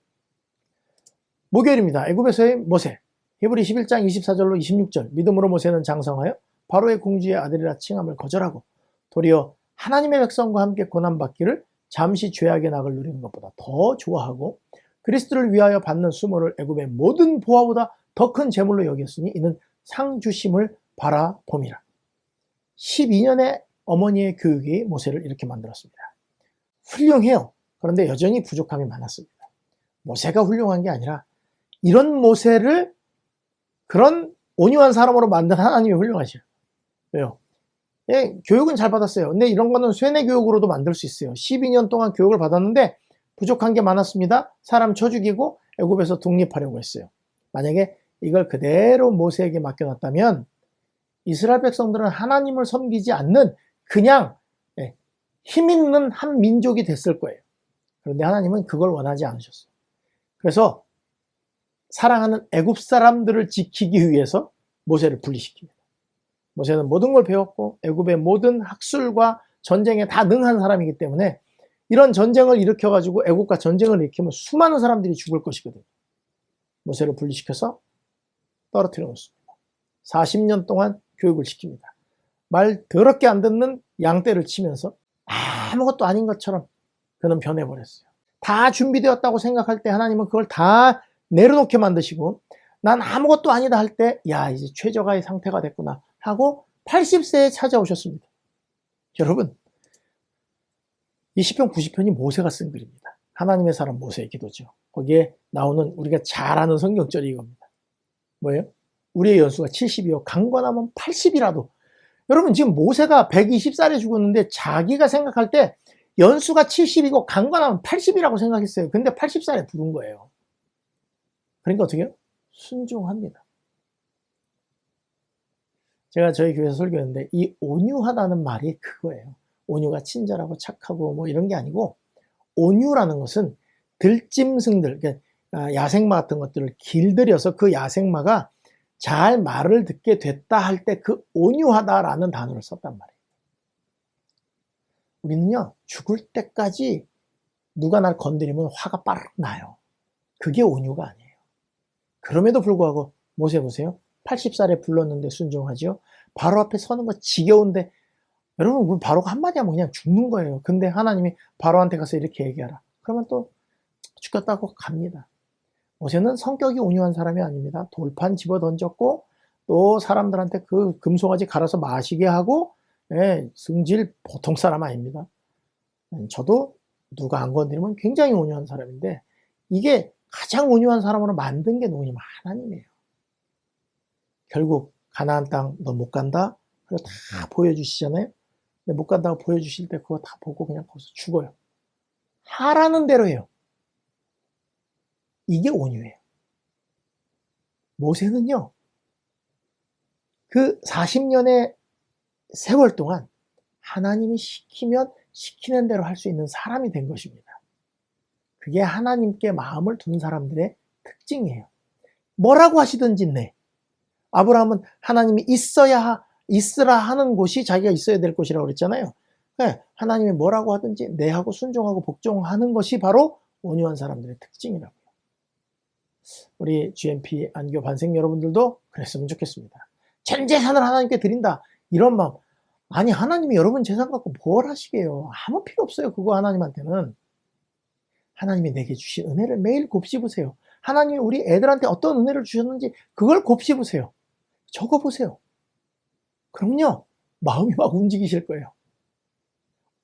목요일입니다. 애굽에서의 모세. 히브리 11장 24절로 26절. 믿음으로 모세는 장성하여 바로의 공주의 아들이라 칭함을 거절하고 도리어 하나님의 백성과 함께 고난받기를 잠시 죄악의 낙을 누리는 것보다 더 좋아하고 그리스도를 위하여 받는 수모를 애굽의 모든 보화보다 더 큰 재물로 여겼으니 이는 상 주심을 바라봄이라. 12년의 어머니의 교육이 모세를 이렇게 만들었습니다. 훌륭해요. 그런데 여전히 부족함이 많았습니다. 모세가 훌륭한 게 아니라 이런 모세를 그런 온유한 사람으로 만든 하나님이 훌륭하셔요. 왜요? 교육은 잘 받았어요. 근데 이런 거는 쇠뇌 교육으로도 만들 수 있어요. 12년 동안 교육을 받았는데 부족한 게 많았습니다. 사람 쳐 죽이고 애굽에서 독립하려고 했어요. 만약에 이걸 그대로 모세에게 맡겨놨다면 이스라엘 백성들은 하나님을 섬기지 않는 그냥 힘 있는 한 민족이 됐을 거예요. 그런데 하나님은 그걸 원하지 않으셨어요. 그래서 사랑하는 애굽 사람들을 지키기 위해서 모세를 분리시킵니다. 모세는 모든 걸 배웠고 애굽의 모든 학술과 전쟁에 다 능한 사람이기 때문에 이런 전쟁을 일으켜가지고 애국과 전쟁을 일으키면 수많은 사람들이 죽을 것이거든요. 모세를 분리시켜서 떨어뜨려 놓습니다. 40년 동안 교육을 시킵니다. 말 더럽게 안 듣는 양떼를 치면서 아무것도 아닌 것처럼 그는 변해버렸어요. 다 준비되었다고 생각할 때 하나님은 그걸 다 내려놓게 만드시고 난 아무것도 아니다 할 때 야 이제 최저가의 상태가 됐구나 하고 80세에 찾아오셨습니다. 여러분, 이 시편 90편이 모세가 쓴 글입니다. 하나님의 사람 모세의 기도죠. 거기에 나오는 우리가 잘 아는 성경절이 이겁니다. 뭐예요? 우리의 연수가 70이요. 강건하면 80이라도. 여러분, 지금 모세가 120살에 죽었는데 자기가 생각할 때 연수가 70이고 강건하면 80이라고 생각했어요. 근데 80살에 부른 거예요. 그러니까 어떻게 해요? 순종합니다. 제가 저희 교회에서 설교했는데 이 온유하다는 말이 그거예요. 온유가 친절하고 착하고 뭐 이런 게 아니고, 온유라는 것은 들짐승들, 그러니까 야생마 같은 것들을 길들여서 그 야생마가 잘 말을 듣게 됐다 할 때 그 온유하다라는 단어를 썼단 말이에요. 우리는요, 죽을 때까지 누가 날 건드리면 화가 빠르르 나요. 그게 온유가 아니에요. 그럼에도 불구하고 모세 보세요. 80살에 불렀는데 순종하죠. 바로 앞에 서는 거 지겨운데, 여러분, 바로가 한마디 하면 그냥 죽는 거예요. 근데 하나님이 바로한테 가서 이렇게 얘기하라. 그러면 또 죽겠다고 갑니다. 모세는 성격이 온유한 사람이 아닙니다. 돌판 집어 던졌고 또 사람들한테 그 금송아지 갈아서 마시게 하고, 승질 보통 사람 아닙니다. 저도 누가 안 건드리면 굉장히 온유한 사람인데, 이게 가장 온유한 사람으로 만든 게 누구냐면 하나님이에요. 결국 가나안 땅 너 못 간다. 그리고 다 보여주시잖아요. 근데 못 간다고 보여주실 때 그거 다 보고 그냥 거기서 죽어요. 하라는 대로 해요. 이게 온유예요. 모세는요, 그 40년의 세월 동안 하나님이 시키면 시키는 대로 할 수 있는 사람이 된 것입니다. 그게 하나님께 마음을 둔 사람들의 특징이에요. 뭐라고 하시든지 네. 아브라함은 하나님이 있으라 하는 곳이 자기가 있어야 될 곳이라고 그랬잖아요. 네, 하나님이 뭐라고 하든지 네 하고 순종하고 복종하는 것이 바로 온유한 사람들의 특징이라고요. 우리 GMP 안교 반생 여러분들도 그랬으면 좋겠습니다. 전 재산을 하나님께 드린다, 이런 마음. 아니, 하나님이 여러분 재산 갖고 뭘 하시게요? 아무 필요 없어요. 그거 하나님한테는. 하나님이 내게 주신 은혜를 매일 곱씹으세요. 하나님이 우리 애들한테 어떤 은혜를 주셨는지 그걸 곱씹으세요. 적어보세요. 그럼요, 마음이 막 움직이실 거예요.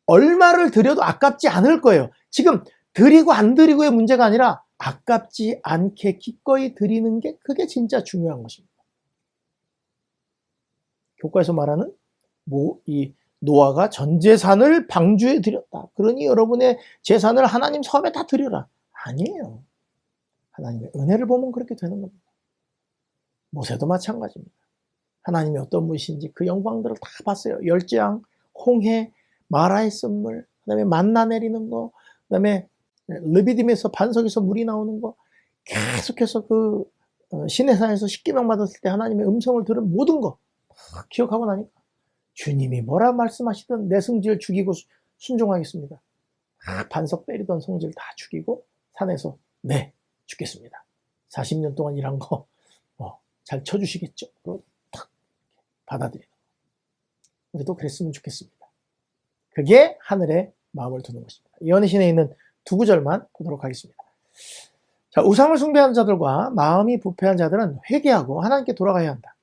얼마를 드려도 아깝지 않을 거예요. 지금 드리고 안 드리고의 문제가 아니라 아깝지 않게 기꺼이 드리는 게, 그게 진짜 중요한 것입니다. 교과에서 말하는 이 노아가 전 재산을 방주에 드렸다. 그러니 여러분의 재산을 하나님 섬에 다 드려라. 아니에요. 하나님의 은혜를 보면 그렇게 되는 겁니다. 모세도 마찬가지입니다. 하나님이 어떤 분이신지 그 영광들을 다 봤어요. 열재앙, 홍해, 마라의 쓴물, 그다음에 만나 내리는 거, 그다음에 르비딤에서 반석에서 물이 나오는 거, 계속해서 그 시내산에서 십계명 받았을 때 하나님의 음성을 들은 모든 거 기억하고 나니까 주님이 뭐라 말씀하시든 내 성질 죽이고 순종하겠습니다. 반석 때리던 성질 다 죽이고 산에서 네, 죽겠습니다. 40년 동안 일한 거 잘 쳐주시겠죠? 그리고 탁 받아들이는 거. 우리도 그랬으면 좋겠습니다. 그게 하늘에 마음을 두는 것입니다. 예언의 있는 두 구절만 보도록 하겠습니다. 자, 우상을 숭배하는 자들과 마음이 부패한 자들은 회개하고 하나님께 돌아가야 한다.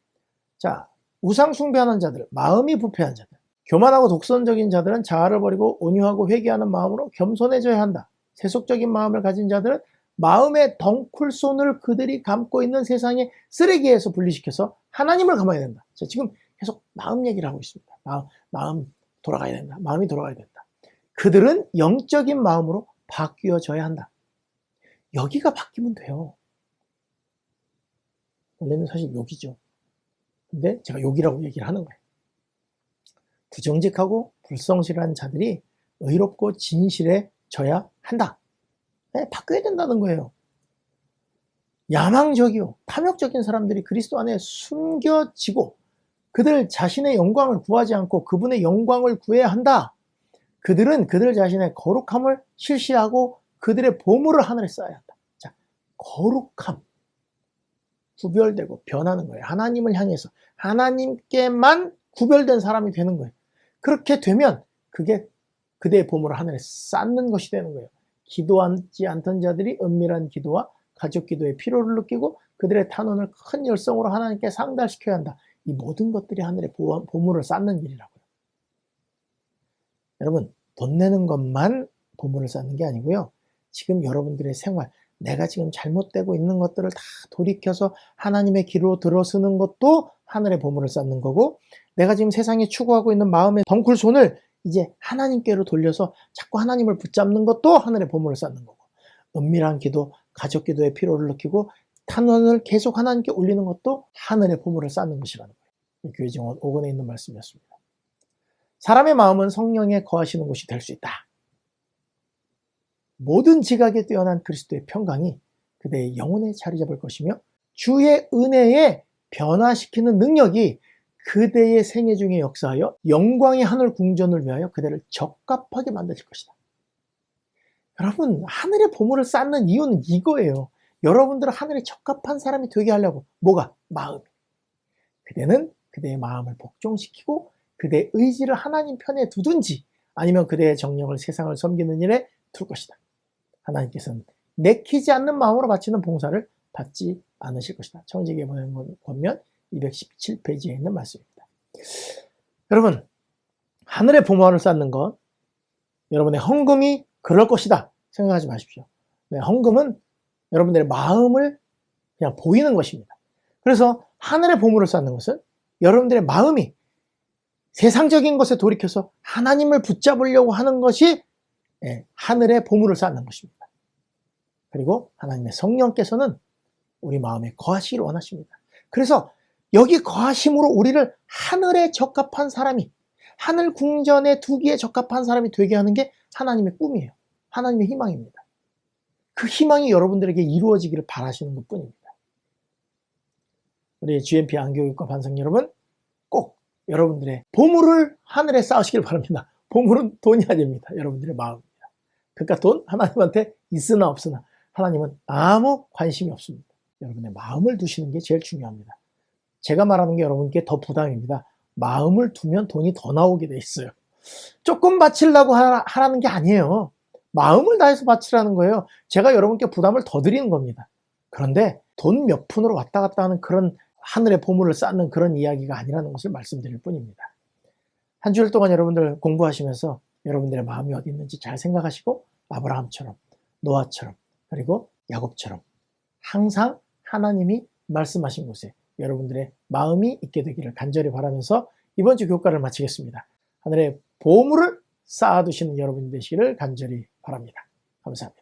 자, 우상 숭배하는 자들, 마음이 부패한 자들, 교만하고 독선적인 자들은 자아를 버리고 온유하고 회개하는 마음으로 겸손해져야 한다. 세속적인 마음을 가진 자들은 마음의 덩쿨손을 그들이 감고 있는 세상의 쓰레기에서 분리시켜서 하나님을 감아야 된다. 자, 지금 계속 마음 얘기를 하고 있습니다. 마음 돌아가야 된다. 마음이 돌아가야 된다. 그들은 영적인 마음으로 바뀌어져야 한다. 여기가 바뀌면 돼요. 원래는 사실 여기죠. 근데 제가 여기라고 얘기를 하는 거예요. 부정직하고 불성실한 자들이 의롭고 진실해져야 한다. 네, 바뀌어야 된다는 거예요. 야망적이요, 탐욕적인 사람들이 그리스도 안에 숨겨지고 그들 자신의 영광을 구하지 않고 그분의 영광을 구해야 한다. 그들은 그들 자신의 거룩함을 실시하고 그들의 보물을 하늘에 쌓아야 한다. 자, 거룩함. 구별되고 변하는 거예요. 하나님을 향해서 하나님께만 구별된 사람이 되는 거예요. 그렇게 되면 그게 그대의 보물을 하늘에 쌓는 것이 되는 거예요. 기도하지 않던 자들이 은밀한 기도와 가족 기도의 필요를 느끼고 그들의 탄원을 큰 열성으로 하나님께 상달시켜야 한다. 이 모든 것들이 하늘의 보물을 쌓는 일이라고요. 여러분, 돈 내는 것만 보물을 쌓는 게 아니고요. 지금 여러분들의 생활, 내가 지금 잘못되고 있는 것들을 다 돌이켜서 하나님의 길로 들어서는 것도 하늘의 보물을 쌓는 거고, 내가 지금 세상에 추구하고 있는 마음의 덩굴 손을 이제 하나님께로 돌려서 자꾸 하나님을 붙잡는 것도 하늘의 보물을 쌓는 거고, 은밀한 기도, 가족 기도의 피로를 느끼고 탄원을 계속 하나님께 올리는 것도 하늘의 보물을 쌓는 것이라는 거예요. 교회 증언 5권에 있는 말씀이었습니다. 사람의 마음은 성령에 거하시는 곳이 될 수 있다. 모든 지각에 뛰어난 그리스도의 평강이 그대의 영혼에 자리 잡을 것이며 주의 은혜에 변화시키는 능력이 그대의 생애 중에 역사하여 영광의 하늘 궁전을 위하여 그대를 적합하게 만드실 것이다. 여러분, 하늘의 보물을 쌓는 이유는 이거예요. 여러분들은 하늘에 적합한 사람이 되게 하려고. 뭐가? 마음이. 그대는 그대의 마음을 복종시키고 그대의 의지를 하나님 편에 두든지 아니면 그대의 정력을 세상을 섬기는 일에 둘 것이다. 하나님께서는 내키지 않는 마음으로 바치는 봉사를 받지 않으실 것이다. 청지기에 보면 217페이지에 있는 말씀입니다. 여러분, 하늘의 보물을 쌓는 것, 여러분의 헌금이 그럴 것이다 생각하지 마십시오. 네, 헌금은 여러분들의 마음을 그냥 보이는 것입니다. 그래서 하늘의 보물을 쌓는 것은 여러분들의 마음이 세상적인 것에 돌이켜서 하나님을 붙잡으려고 하는 것이 하늘의 보물을 쌓는 것입니다. 그리고 하나님의 성령께서는 우리 마음에 거하시기를 원하십니다. 그래서 여기 거하심으로 우리를 하늘에 적합한 사람이, 하늘 궁전에 두기에 적합한 사람이 되게 하는 게 하나님의 꿈이에요. 하나님의 희망입니다. 그 희망이 여러분들에게 이루어지기를 바라시는 것뿐입니다. 우리 GMP 안교육과 반성 여러분, 꼭 여러분들의 보물을 하늘에 쌓으시길 바랍니다. 보물은 돈이 아닙니다. 여러분들의 마음입니다. 그러니까 돈 하나님한테 있으나 없으나 하나님은 아무 관심이 없습니다. 여러분의 마음을 두시는 게 제일 중요합니다. 제가 말하는 게 여러분께 더 부담입니다. 마음을 두면 돈이 더 나오게 돼 있어요. 조금 바치려고 하라는 게 아니에요. 마음을 다해서 바치라는 거예요. 제가 여러분께 부담을 더 드리는 겁니다. 그런데 돈 몇 푼으로 왔다 갔다 하는 그런 하늘의 보물을 쌓는 그런 이야기가 아니라는 것을 말씀드릴 뿐입니다. 한 주일 동안 여러분들 공부하시면서 여러분들의 마음이 어디 있는지 잘 생각하시고 아브라함처럼, 노아처럼, 그리고 야곱처럼 항상 하나님이 말씀하신 곳에 여러분들의 마음이 있게 되기를 간절히 바라면서 이번 주 교과를 마치겠습니다. 하늘의 보물을 쌓아두시는 여러분이 되시기를 간절히 바랍니다. 감사합니다.